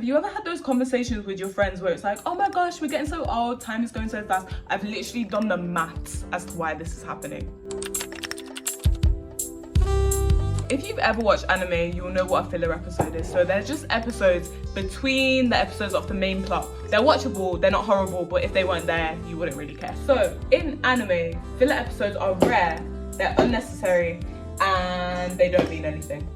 Have you ever had those conversations with your friends where it's like, oh my gosh, we're getting so old, time is going so fast? I've literally done the maths as to why this is happening. If you've ever watched anime, you'll know what a filler episode is. So they're just episodes between the episodes of the main plot. They're watchable, they're not horrible, but if they weren't there, you wouldn't really care. So in anime, filler episodes are rare, they're unnecessary, and they don't mean anything.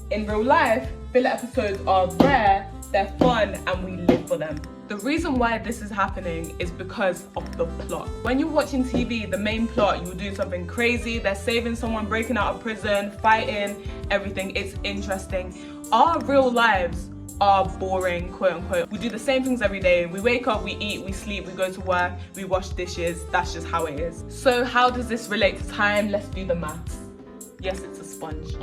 In real life, filler episodes are rare, they're fun, and we live for them. The reason why this is happening is because of the plot. When you're watching TV, the main plot, you'll do something crazy, they're saving someone, breaking out of prison, fighting, everything, it's interesting. Our real lives are boring, quote unquote. We do the same things every day. We wake up, we eat, we sleep, we go to work, we wash dishes, that's just how it is. So how does this relate to time? Let's do the maths. Yes, it's a sponge.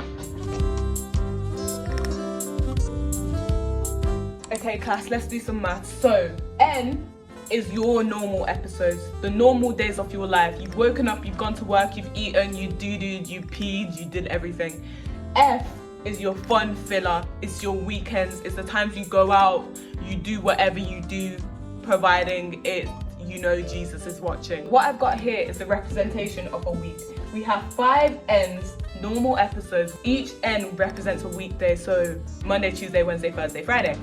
Okay class, let's do some maths. So N is your normal episodes, the normal days of your life. You've woken up, you've gone to work, you've eaten, you doo-dooed, you peed, you did everything. F is your fun filler, it's your weekends, it's the times you go out, you do whatever you do, providing it, you know Jesus is watching. What I've got here is the representation of a week. We have 5 N's, normal episodes. Each N represents a weekday, so Monday, Tuesday, Wednesday, Thursday, Friday.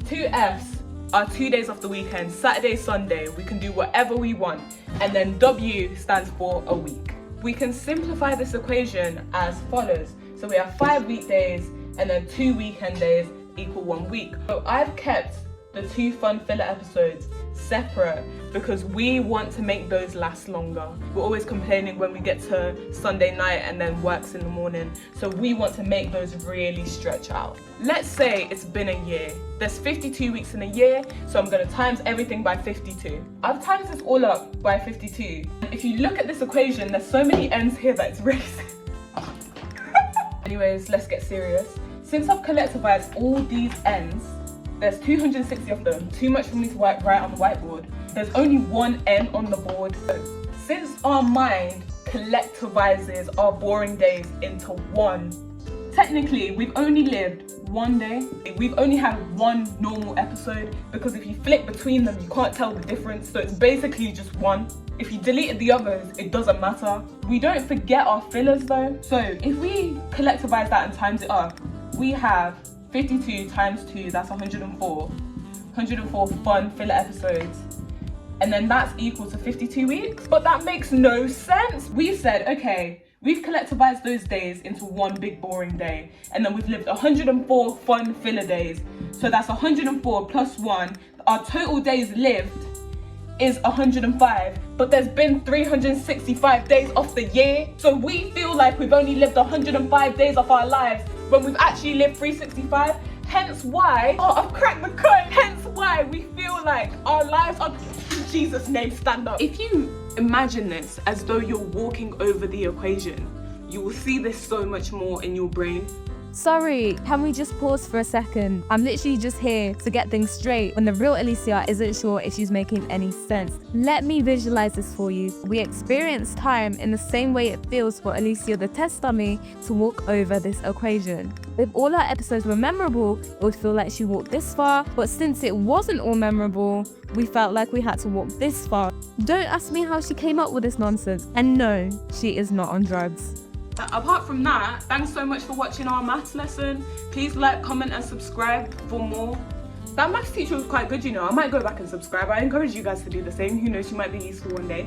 2 F's are 2 days of the weekend, Saturday, Sunday. We can do whatever we want. And then W stands for a week. We can simplify this equation as follows. So we have 5 weekdays and then 2 weekend days equal 1 week. So I've kept the 2 fun filler episodes separate because we want to make those last longer. We're always complaining when we get to Sunday night and then works in the morning. So we want to make those really stretch out. Let's say it's been a year. There's 52 weeks in a year, so I'm gonna times everything by 52. I've times this all up by 52. If you look at this equation, there's so many N's here that it's racing. Anyways, let's get serious. Since I've collectivized all these N's, there's 260 of them, too much for me to write on the whiteboard. There's only 1 N on the board. So, since our mind collectivizes our boring days into one, technically we've only lived 1 day. We've only had 1 normal episode because if you flip between them, you can't tell the difference. So it's basically just 1. If you deleted the others, it doesn't matter. We don't forget our fillers though. So if we collectivize that and times it up, we have 52 times 2, that's 104. 104 fun filler episodes. And then that's equal to 52 weeks. But that makes no sense. We've said, okay, we've collectivized those days into 1 big boring day. And then we've lived 104 fun filler days. So that's 104 plus 1. Our total days lived is 105. But there's been 365 days of the year. So we feel like we've only lived 105 days of our lives when we've actually lived 365. Hence why, I've cracked the code. Hence why we feel like our lives are, in Jesus' name, stand up. If you imagine this as though you're walking over the equation, you will see this so much more in your brain. Sorry, can we just pause for a second? I'm literally just here to get things straight when the real Alicia isn't sure if she's making any sense. Let me visualize this for you. We experience time in the same way it feels for Alicia the test dummy to walk over this equation. If all her episodes were memorable, it would feel like she walked this far, but since it wasn't all memorable, we felt like we had to walk this far. Don't ask me how she came up with this nonsense, and no, she is not on drugs. Apart from that, thanks so much for watching our maths lesson. Please like, comment and subscribe for more. That maths teacher was quite good, you know. I might go back and subscribe. I encourage you guys to do the same. Who knows, she might be useful one day.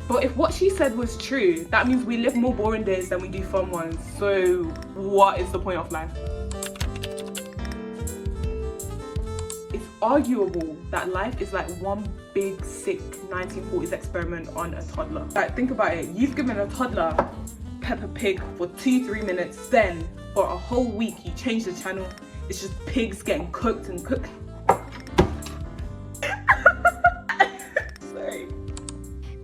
But if what she said was true, that means we live more boring days than we do fun ones. So what is the point of life? It's arguable that life is like one big sick 1940s experiment on a toddler. Like, think about it. You've given a toddler Peppa Pig for 2-3 minutes, then for a whole week you change the channel, it's just pigs getting cooked and cooked. Sorry.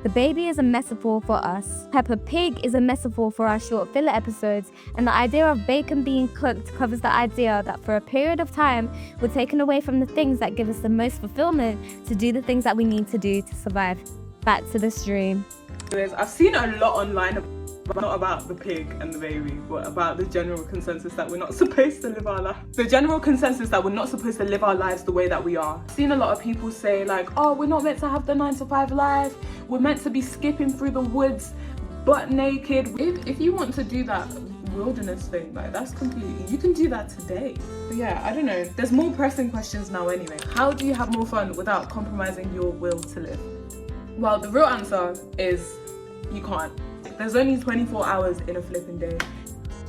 The baby is a metaphor for us. Peppa Pig is a metaphor for our short filler episodes, and the idea of bacon being cooked covers the idea that for a period of time, we're taken away from the things that give us the most fulfillment to do the things that we need to do to survive. Back to the stream. I've seen a lot online Not about the pig and the baby, but about the general consensus that we're not supposed to live our life. The general consensus that we're not supposed to live our lives the way that we are. I've seen a lot of people say like, oh, we're not meant to have the 9-to-5 life. We're meant to be skipping through the woods butt naked. If you want to do that wilderness thing, like that's completely, you can do that today. But yeah, I don't know. There's more pressing questions now anyway. How do you have more fun without compromising your will to live? Well, the real answer is you can't. There's only 24 hours in a flipping day.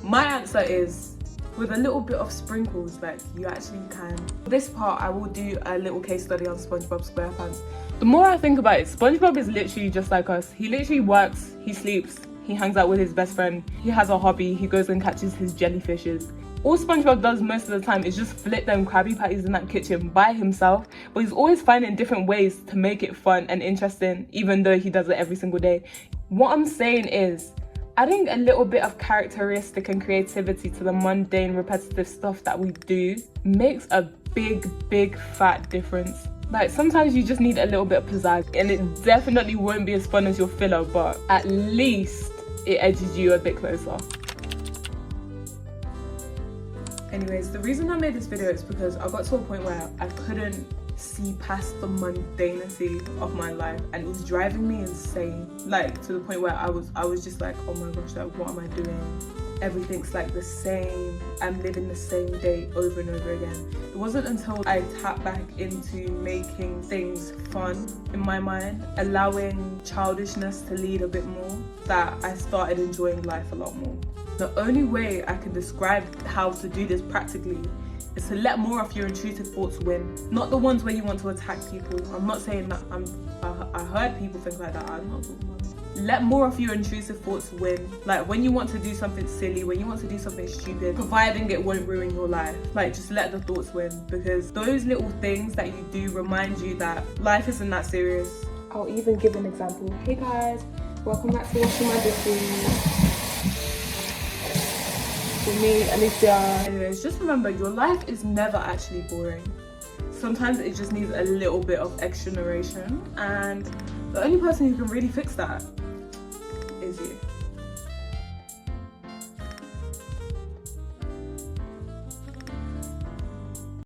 My answer is with a little bit of sprinkles, like you actually can. For this part, I will do a little case study on SpongeBob SquarePants. The more I think about it, SpongeBob is literally just like us. He literally works, he sleeps, he hangs out with his best friend, he has a hobby, he goes and catches his jellyfishes. All SpongeBob does most of the time is just flip them Krabby Patties in that kitchen by himself, but he's always finding different ways to make it fun and interesting, even though he does it every single day. What I'm saying is, adding a little bit of characteristic and creativity to the mundane, repetitive stuff that we do makes a big fat difference. Like sometimes you just need a little bit of pizzazz, and it definitely won't be as fun as your filler, but at least it edges you a bit closer. Anyways, the reason I made this video is because I got to a point where I couldn't see past the mundanity of my life, and it was driving me insane. Like to the point where I was just like, oh my gosh, like what am I doing? Everything's like the same. I'm living the same day over and over again. It wasn't until I tapped back into making things fun in my mind, allowing childishness to lead a bit more, that I started enjoying life a lot more. The only way I can describe how to do this practically is to let more of your intrusive thoughts win. Not the ones where you want to attack people. I'm not saying that I heard people think like that. I'm not talking about that. Let more of your intrusive thoughts win. Like when you want to do something silly, when you want to do something stupid, providing it won't ruin your life, like just let the thoughts win, because those little things that you do remind you that life isn't that serious. I'll even give an example. Hey guys, welcome back to Washing My Dishes. With me, Alicia. Anyways, just remember, your life is never actually boring. Sometimes it just needs a little bit of extra narration, and the only person who can really fix that